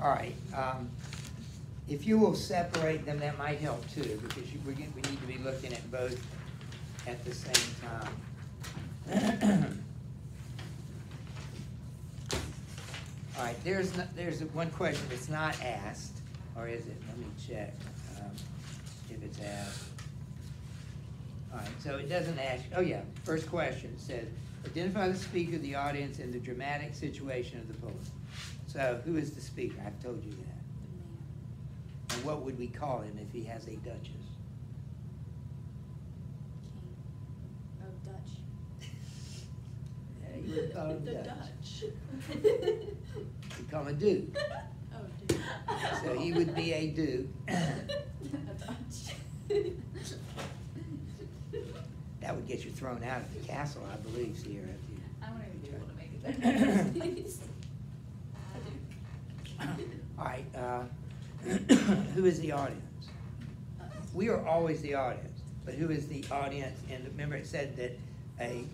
All right. If you will separate them, that might help too, because we need to be looking at both at the same time. All right, there's one question that's not asked, or is it? Let me check if it's asked. All right, so it doesn't ask. Oh yeah, first question says, identify the speaker, the audience, and the dramatic situation of the poem. So who is the speaker? I've told you that. And what would we call him if he has a duchess? King. Oh, Dutch. Yeah, you would call him The Dutch. Dutch. You call him a duke. Oh, dude. So he would be a duke. A Dutch. That would get you thrown out of the castle, I believe, Sierra. I want to be able to make it there. Please. All right, who is the audience? We are always the audience, but who is the audience? And remember, it said that a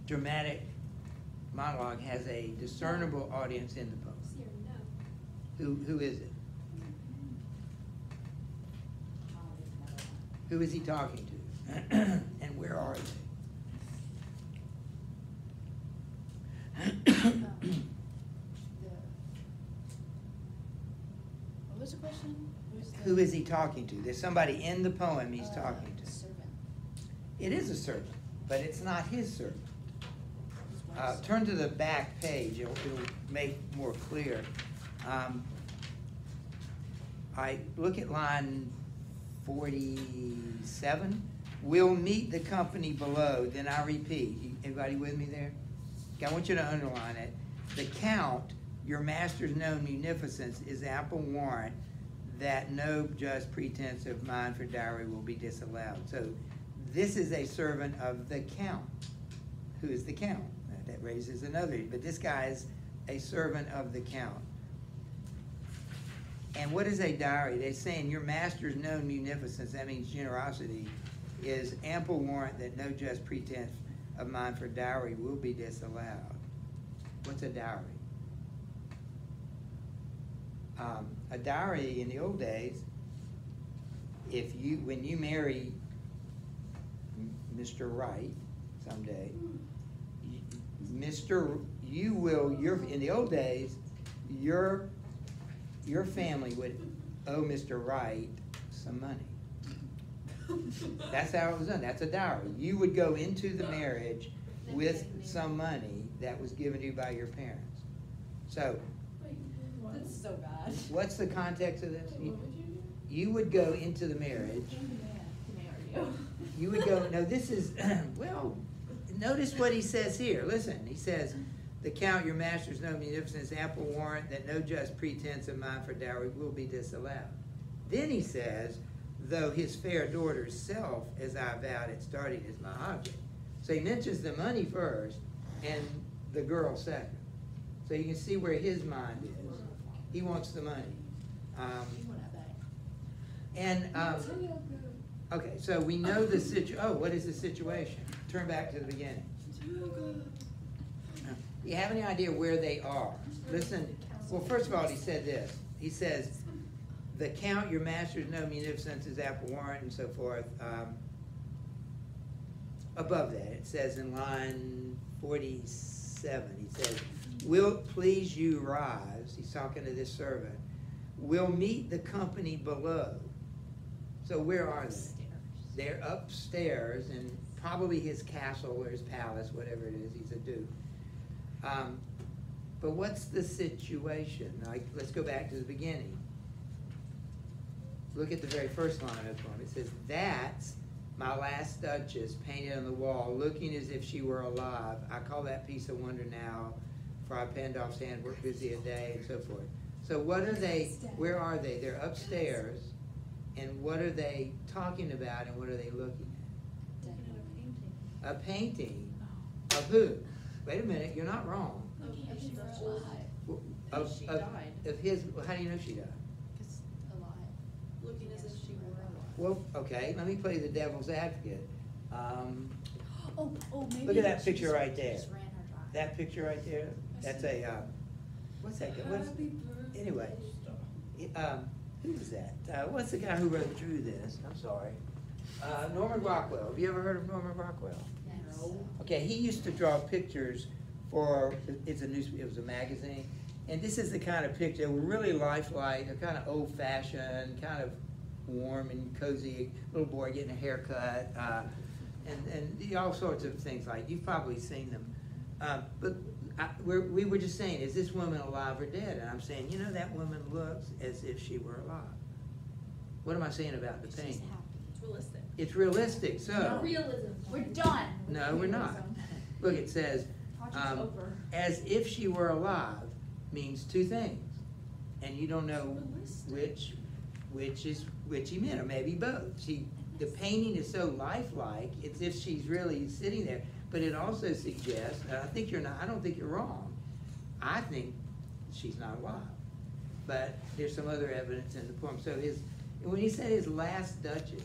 dramatic monologue has a discernible audience in the poem. Who is it? Who is he talking to? And where are they? What was the question? Who is he talking to? There's somebody in the poem he's talking to. Servant. It is a servant, but it's not his servant. Turn to the back page, it'll make more clear. I look at line 47. We'll meet the company below, then I repeat. Everybody with me there? Okay, I want you to underline it. The count, your master's known munificence, is ample warrant that no just pretense of mine for dowry will be disallowed. So this is a servant of the count. Who is the count? That raises another, but this guy is a servant of the count. And what is a dowry? They're saying your master's known munificence, that means generosity, is ample warrant that no just pretense of mine for dowry will be disallowed. What's a dowry? A dowry in the old days, when you marry Mr. Right someday, in the old days, your family would owe Mr. Right some money. That's how it was done. That's a dowry. You would go into the marriage with some money that was given to you by your parents. So, That's so bad. what's the context of this? You would go into the marriage. You would go, no, this is, well, notice what he says here. Listen, he says, the count, your master's known munificence, ample warrant that no just pretense of mine for dowry will be disallowed. Then he says, though his fair daughter's self, as I vowed at starting, is my object. So he mentions the money first and the girl second. So you can see where his mind is. He wants the money. Okay, so we know the what is the situation? Turn back to the beginning. Do you have any idea where they are? Listen, well, first of all, he said this. He says, the count, your master's known munificence is ample warrant, and so forth. Above that, it says in line 47, he says, will please you rise, he's talking to this servant, will meet the company below. So where are they? They're upstairs in probably his castle or his palace, whatever it is, he's a duke. But what's the situation? Like, let's go back to the beginning. Look at the very first line of the poem. It says, that's my last Duchess painted on the wall, looking as if she were alive. I call that piece a wonder now, for I penned off hand, work busy a day, and so forth. So what are they, where are they? They're upstairs, and what are they talking about, and what are they looking at? A painting of who? Wait a minute, you're not wrong. Of his, how do you know she died? Because alive. Looking as if she were alive. Well, okay, let me play the devil's advocate. Maybe look at that picture right there. Just ran her dry. That picture right there, That's a, what's that? Anyway, who was that? What's the guy who drew this? I'm sorry. Norman Rockwell. Have you ever heard of Norman Rockwell? No. Okay, he used to draw pictures for, it was a magazine, and this is the kind of picture, they were really lifelike, they're kind of old-fashioned, kind of warm and cozy, little boy getting a haircut, and all sorts of things like, you've probably seen them. But we were just saying, is this woman alive or dead? And I'm saying, you know, that woman looks as if she were alive. What am I saying about the painting? It's realistic. It's realistic, so. Realism. We're done. No, we're not. Look, it says, Project's over. as if she were alive means two things. And you don't know which he meant, or maybe both. The painting is so lifelike, it's if she's really sitting there. But it also suggests, and I don't think you're wrong. I think she's not alive. But there's some other evidence in the poem. So when he said his last Duchess,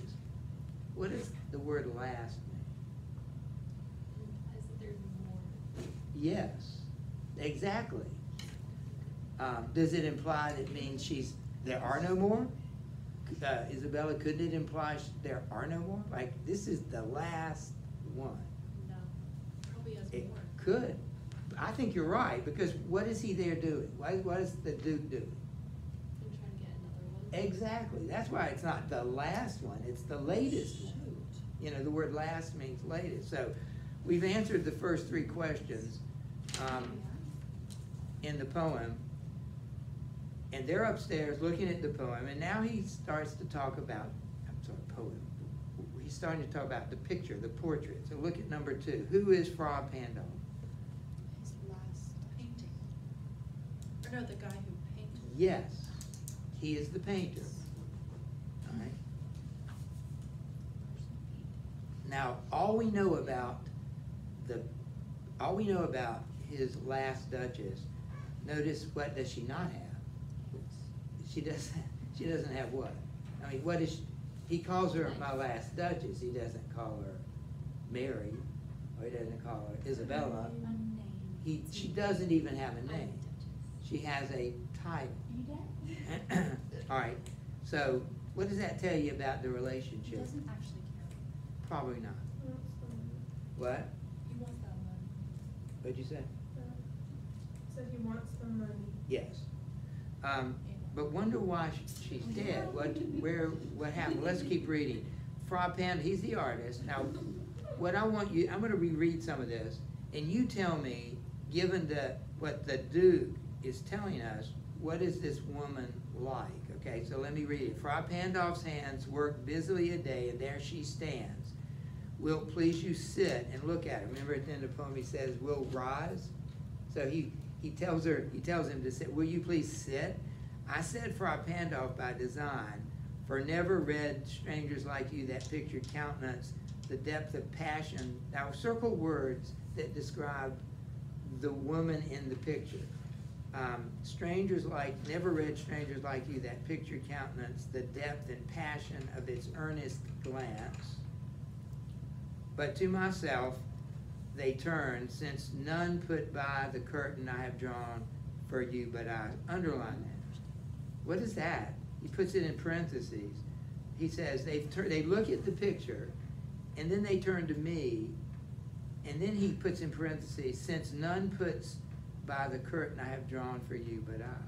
what does the word last mean? As if there's more. Yes, exactly. Does it imply that it means there are no more? Isabella, couldn't it imply there are no more? Like, this is the last one. No. Probably has It more. could. I think you're right, because what is he there doing? What is the Duke doing? I'm trying to get another one. Exactly. That's why it's not the last one, it's the latest one. You know, the word last means latest. So we've answered the first three questions in the poem. And they're upstairs looking at the poem, and now he starts to talk about, poem. He's starting to talk about the picture, the portrait. So look at number 2. Who is Fra Pandolf? His last painting. Or no, the guy who painted. Yes, he is the painter. All right. Now, all we know about his last Duchess, notice, what does she not have? She doesn't have what? I mean, he calls her my last Duchess. He doesn't call her Mary, or he doesn't call her Isabella. She doesn't even have a name. She has a title. All right, so what does that tell you about the relationship? He doesn't actually care. Probably not. What? He wants that money. What'd you say? Said he wants the money. Yes. But wonder why she's dead. What happened? Let's keep reading. Fra Pandolf, he's the artist. Now, what I want you, I'm going to reread some of this, and you tell me, given what the Duke is telling us, what is this woman like? Okay, so let me read it. Fra Pandolf's hands work busily a day, and there she stands. Wilt please you sit and look at her? Remember at the end of the poem he says, "Will rise." So he tells him to sit. Will you please sit? I said Fra Pandolf by design, for never read strangers like you that pictured countenance, the depth of passion. Now circle words that describe the woman in the picture. Never read strangers like you that pictured countenance, the depth and passion of its earnest glance. But to myself they turn, since none put by the curtain I have drawn for you but I. Underline that. What is that? He puts it in parentheses. He says they look at the picture, and then they turn to me, and then he puts in parentheses, since none puts by the curtain I have drawn for you but I.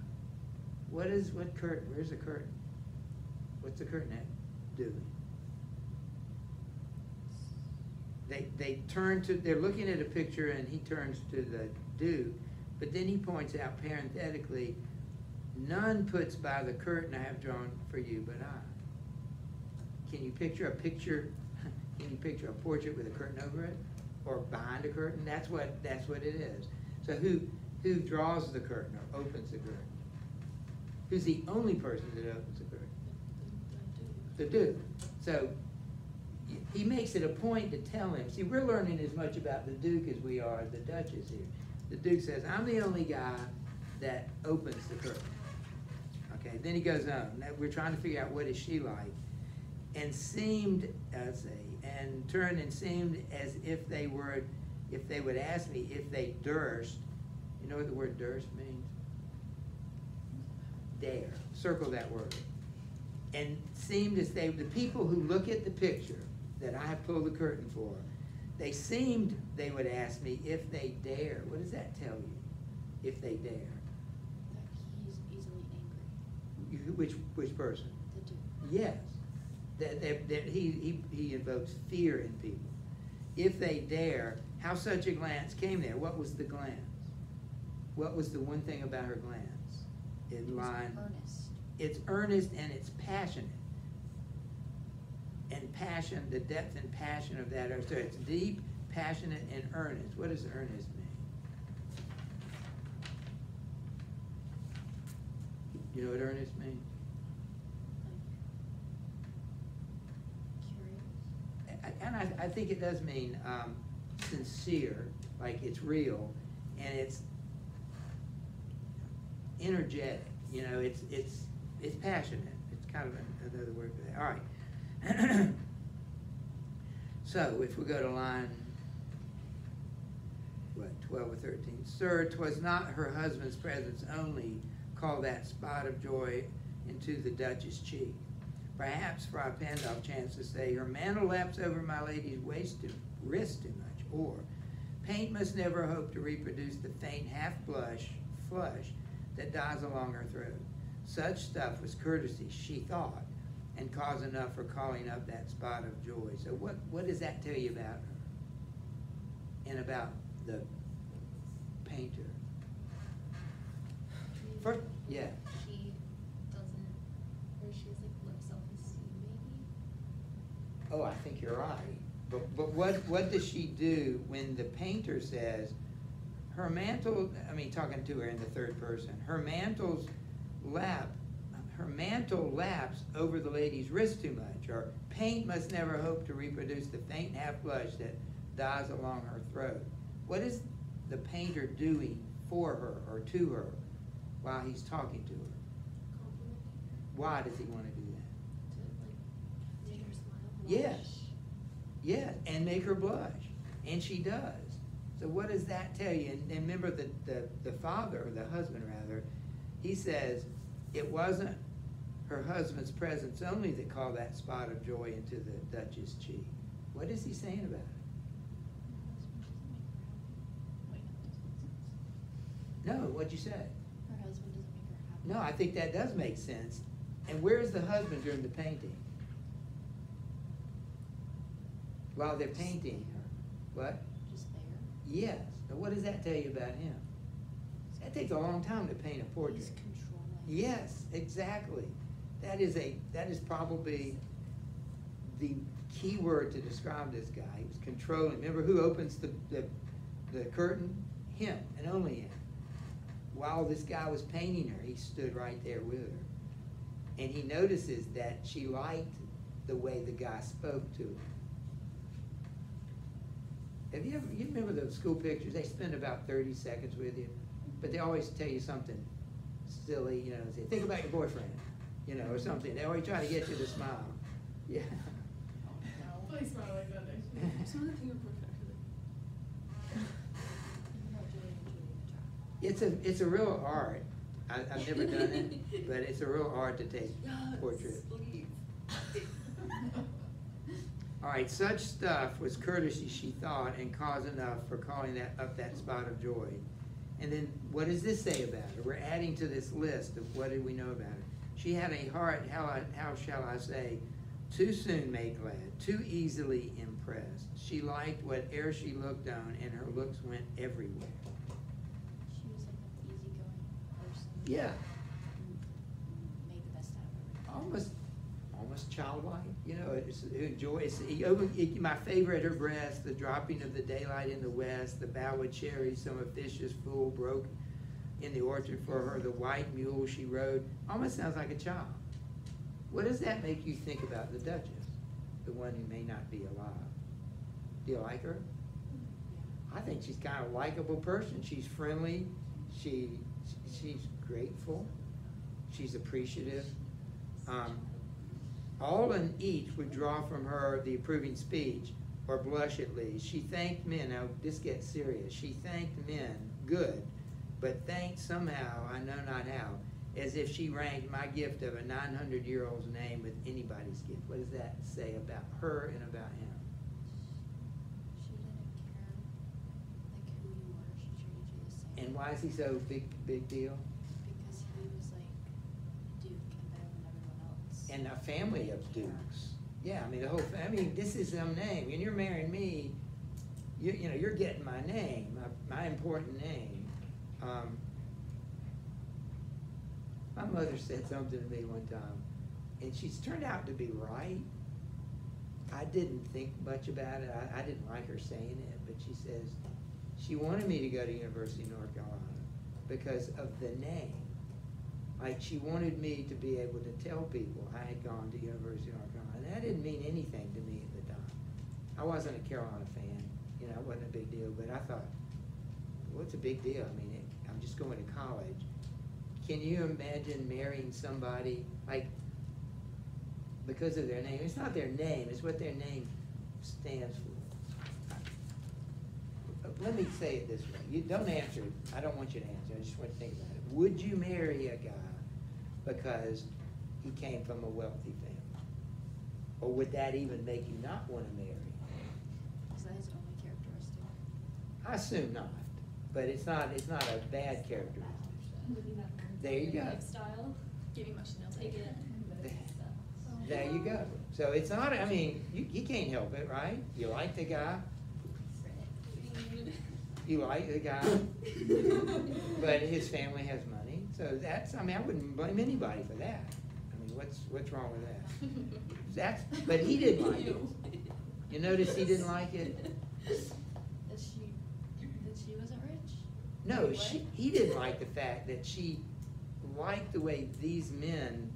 What curtain? Where's the curtain? What's the curtain doing? They're looking at a picture, and he turns to the Duke, but then he points out parenthetically, none puts by the curtain I have drawn for you but I. Can you picture a portrait with a curtain over it? Or behind a curtain? That's what it is. So who draws the curtain or opens the curtain? Who's the only person that opens the curtain? The Duke. So he makes it a point to tell him. See, we're learning as much about the Duke as we are the Duchess here. The Duke says, I'm the only guy that opens the curtain. Okay, then he goes on. Now, we're trying to figure out what is she like. And turned and seemed as if they would ask me if they durst You know what the word durst means? Dare. Circle that word. And seemed as the people who look at the picture that I have pulled the curtain for, they would ask me if they dare. What does that tell you? If they dare. That he's easily angry. Which person? The dude. Yes. That he invokes fear in people. If they dare, how such a glance came there? What was the glance? What was the one thing about her glance? In line. Earnest. It's earnest and it's passionate. And passion, the depth and passion of that, so it's deep, passionate, and earnest. What does earnest mean? You know what earnest means? Like, curious. And I think it does mean sincere, like it's real, and it's energetic. You know, it's passionate. It's kind of another word for that. All right. So if we go to line 12 or 13. Sir, 'twas not her husband's presence only called that spot of joy into the Duchess' cheek. Perhaps Fra Pandolf chanced to say, her mantle laps over my lady's wrist too much, or paint must never hope to reproduce the faint flush that dies along her throat. Such stuff was courtesy, she thought, and cause enough for calling up that spot of joy. So what does that tell you about her? And about the painter? Yeah. She doesn't, or she has like low self-esteem maybe? Oh, I think you're right. But what does she do when the painter says, her mantle, talking to her in the third person, her mantle laps over the lady's wrist too much, or paint must never hope to reproduce the faint half blush that dies along her throat. What is the painter doing for her or to her while he's talking to her? Why does he want to do that? To like make her smile. Yes. Yeah, and make her blush. And she does. So what does that tell you? And remember the father, or the husband rather, he says it wasn't her husband's presence only that called that spot of joy into the Duchess' cheek. What is he saying about it? No, what'd you say? Her husband doesn't make her happy. No, I think that does make sense. And where is the husband during the painting? While they're painting her. What? Just there. Yes. Now what does that tell you about him? That takes a long time to paint a portrait. He's controlling. Yes, exactly. That is probably the key word to describe this guy. He was controlling. Remember who opens the curtain? Him, and only him. While this guy was painting her, he stood right there with her. And he notices that she liked the way the guy spoke to her. You remember those school pictures? They spend about 30 seconds with you, but they always tell you something silly, say, think about your boyfriend, or something. They always try to get you to smile. Yeah. Please smile like that next year. Some of the thing perfect. It's a real art. I've never done it, but it's a real art to take portraits. All right, such stuff was courtesy, she thought, and cause enough for calling that spot of joy. And then what does this say about her? We're adding to this list of what do we know about her. She had a heart, how shall I say, too soon made glad, too easily impressed. She liked whate'er she looked on, and her looks went everywhere. She was like an easygoing person. Yeah. Made the best out of everything. Almost childlike, my favorite, her breast, the dropping of the daylight in the west, the bough of cherries, some officious fool broke in the orchard for her, the white mule she rode. Almost sounds like a child. What does that make you think about the Duchess, the one who may not be alive? Do you like her? I think she's kind of a likable person. She's friendly. She's grateful. She's appreciative. All and each would draw from her the approving speech, or blush at least. She thanked men. Now this gets serious. She thanked men, good, but thanked somehow, I know not how, as if she ranked my gift of a 900-year-old's name with anybody's gift. What does that say about her and about him? She didn't care, like, who you were. She treated you the same. And why is he so big deal? Because he was like a duke and better than everyone else. And a family of dukes. Yeah, I mean, the whole, I mean, this is some name. When you're marrying me, you know, you're getting my name, my important name. My mother said something to me one time, and she's turned out to be right. I didn't think much about it. I didn't like her saying it, but she says she wanted me to go to University of North Carolina because of the name. Like, she wanted me to be able to tell people I had gone to University of North Carolina. And that didn't mean anything to me at the time. I wasn't a Carolina fan. You know, it wasn't a big deal. But I thought, what's a big deal? I mean, I'm just going to college. Can you imagine marrying somebody, like, because of their name? It's not their name. It's what their name stands for. Let me say it this way. You don't answer it. I don't want you to answer. I just want you to think about it. Would you marry a guy because he came from a wealthy family? Or would that even make you not want to marry him? Is that his only characteristic? I assume not, but it's not a bad characteristic. Living that There you go. lifestyle. Give you much nail Take tape. it. There you go. So it's not, I mean, you can't help it, right? You like the guy, you like the guy, but his family has money, so that's, I mean, I wouldn't blame anybody for that. I mean, what's wrong with that? But he didn't like it. You notice he didn't like it? That she wasn't rich? No, What? he didn't like the fact that she liked the way these men,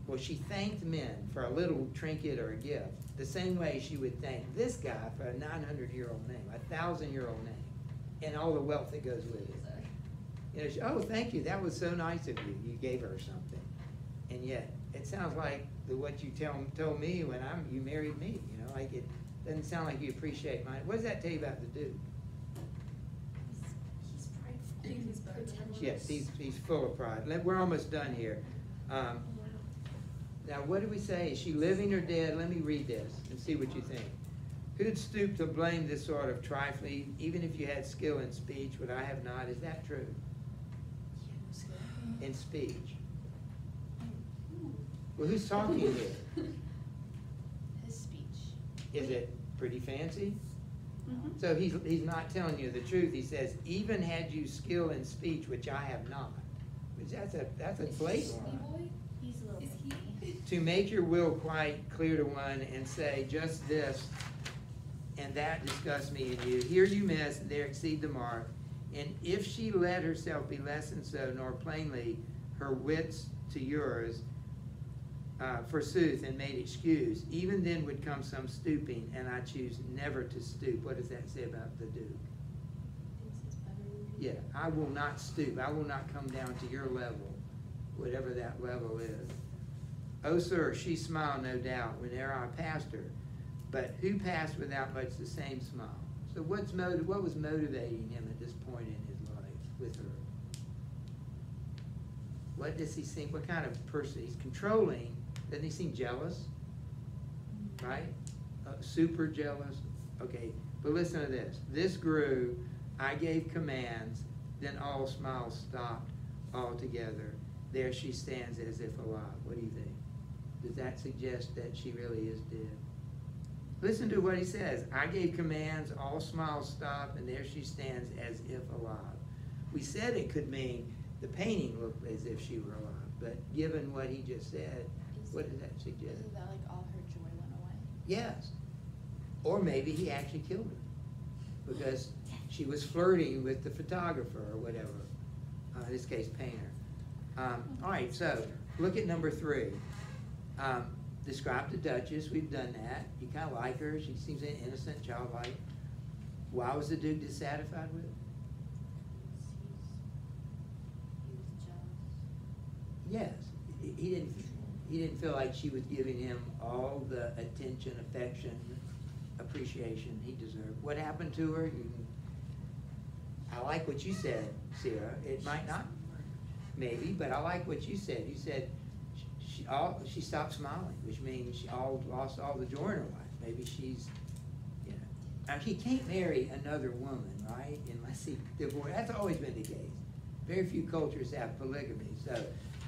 well, she thanked men for a little trinket or a gift, the same way she would thank this guy for a 900-year-old name, a 1,000-year-old name, and all the wealth that goes with it. You know, oh, thank you, that was so nice of you. You gave her something, and yet it sounds like what you told me when you married me. You know, like it doesn't sound like you appreciate mine. What does that tell you about the Duke? He's prideful. I think he's pretentious. Yes, he's full of pride. We're almost done here. Now, what do we say? Is she living or dead? Let me read this and see what you think. Who'd stoop to blame this sort of trifling, even if you had skill in speech, what I have not? Is that true? In speech. Well, who's talking here? His speech. Is it pretty fancy? Mm-hmm. So he's not telling you the truth. He says, even had you skill in speech, which I have not. Which that's a blatant one. He's a little Is bit he? To make your will quite clear to one and say just this and that disgusts me in you. Here you miss, there exceed the mark. And if she let herself be less than so, nor plainly her wits to yours, forsooth, and made excuse, even then would come some stooping, and I choose never to stoop. What does that say about the Duke? Yeah, I will not stoop. I will not come down to your level, whatever that level is. Oh, sir, she smiled, no doubt, whene'er I passed her. But who passed without much the same smile? So what was motivating him at this point in his life with her? What does he think? What kind of person? He's controlling. Doesn't he seem jealous? Right? Super jealous? Okay, but listen to this. This grew, I gave commands, then all smiles stopped altogether. There she stands as if alive. What do you think? Does that suggest that she really is dead? Listen to what he says. I gave commands, all smiles stopped, and there she stands as if alive. We said it could mean the painting looked as if she were alive, but given what he just said, what does that suggest? Isn't that like all her joy went away? Yes. Or maybe he actually killed her because she was flirting with the photographer or whatever, in this case, painter. All right, so look at number 3. Describe the Duchess. We've done that. You kind of like her. She seems innocent, childlike. Why was the Duke dissatisfied with her? He was jealous. Yes. He didn't feel like she was giving him all the attention, affection, appreciation he deserved. What happened to her? I like what you said, Sarah. It might not, maybe, but I like what you said. You said she stopped smiling, which means she lost all the joy in her life. Maybe she's, you know. Now, he can't marry another woman, right? Unless he divorced. That's always been the case. Very few cultures have polygamy, so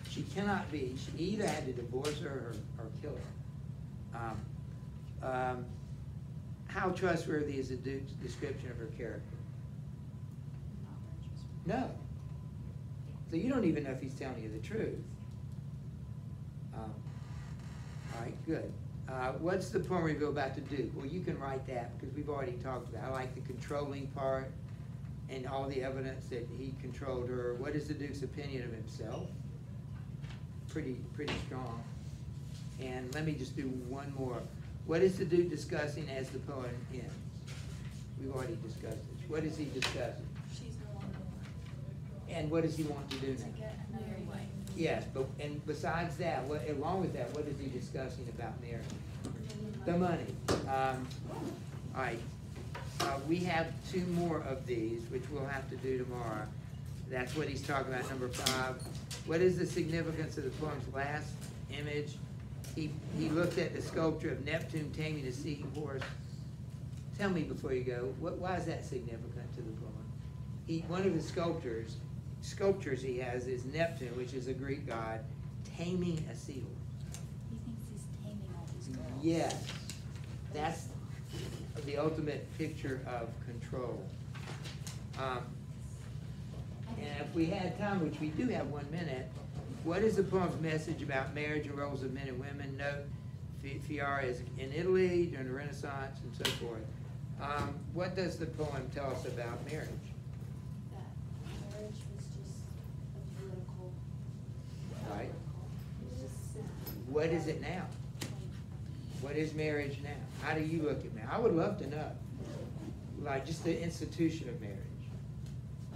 she cannot be. She either had to divorce her or kill her. How trustworthy is the Duke's description of her character? Not very trustworthy. No. So you don't even know if he's telling you the truth. All right, good. What's the poem reveal about the Duke? Well, you can write that because we've already talked about it. I like the controlling part and all the evidence that he controlled her. What is the Duke's opinion of himself? Pretty strong. And let me just do one more. What is the Duke discussing as the poem ends? We've already discussed this. What is he discussing? She's no longer alive. And what does he want to do To now? get another wife. Yes, but and besides that, along with that, what is he discussing about marriage? The money. All right. We have two more of these, which we'll have to do tomorrow. That's what he's talking about, number 5. What is the significance of the poem's last image? He looked at the sculpture of Neptune taming a seahorse. Tell me before you go, why is that significant to the poem? One of the sculptures he has is Neptune, which is a Greek god, taming a seahorse. He thinks he's taming all these girls. Yes, that's the ultimate picture of control. And if we had time, which we do have 1 minute, what is the poem's message about marriage and roles of men and women? Note, Fiara is in Italy during the Renaissance and so forth. What does the poem tell us about marriage? That marriage was just a political. Right. It was just. What is it now? What is marriage now? How do you look at marriage? I would love to know. Like just the institution of marriage.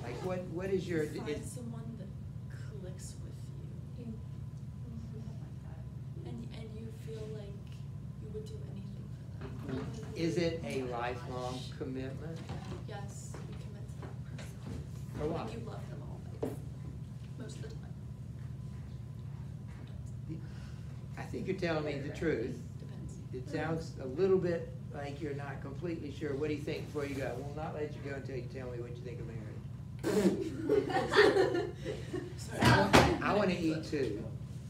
Like what is your? Find someone that clicks with you, and you feel like you would do anything for them. Is it a lifelong commitment? Yes, you commit to that person. For what? And you love them always, most of the time. I think you're telling me the truth. Depends. It sounds a little bit like you're not completely sure. What do you think before you go? We'll not let you go until you tell me what you think of marriage. I want to eat too.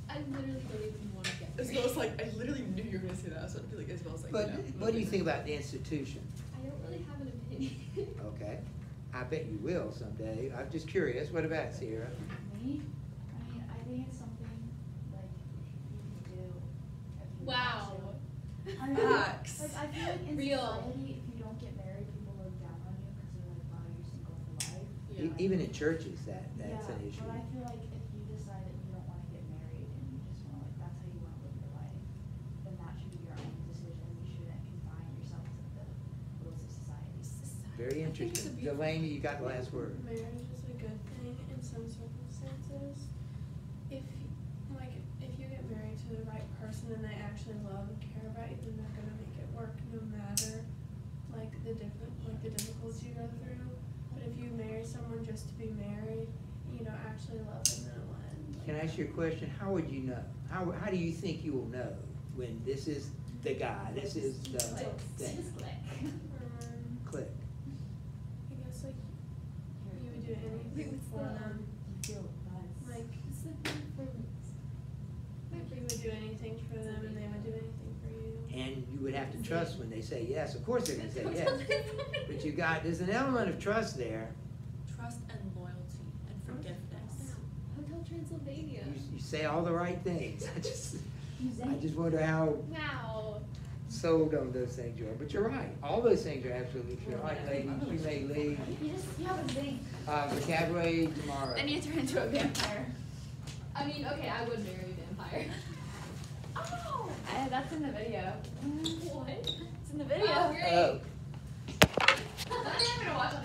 I literally don't even want to get married. Isabel's like, I literally knew you were gonna say that, so I feel like Isabel's like, But no. what do you think about the institution? I don't really have an opinion. Okay. I bet you will someday. I'm just curious. What about Sierra? Me? I mean, I think it's something like you can do if you Wow. want to. I mean, Facts. like I feel like in Real. society, if you don't get married, people look down on you because they're like, wow, you're single for life. Yeah. Even in churches, that's an issue. But I feel like if you decide that you don't want to get married and you just want to, like, that's how you want to live your life, then that should be your own decision. You shouldn't confine yourself to the rules of society. Very I think it's interesting. a beautiful- Delaney, you got the last word. Marriage is a good thing in some circumstances. If you get married to the right person and they actually love and care about you, then they're gonna make it work no matter the difficulties you go through. But if you marry someone just to be married, and you don't actually love them, then it will end. Can I ask you a question? How would you know? How do you think you will know when this is the guy, this is the thing? Just click. Click. I guess you would do anything for them. You feel buzz. Like It's the thing for you would do anything for them and they would do anything for you. And you would have to trust when they say yes. Of course they're going to say yes. But there's an element of trust there. Trust and loyalty and forgiveness. Hotel Transylvania. You say all the right things. I Use just wonder how Wow. sold on those things you are. But you're right. All those things are absolutely true. All right, ladies, you may leave. You have a zinc. Vocabulary tomorrow. Then you turn into a vampire. I mean, okay, I would marry a vampire. Oh! That's in the video. What? It's in the video. Oh, great. Oh. I'm gonna watch on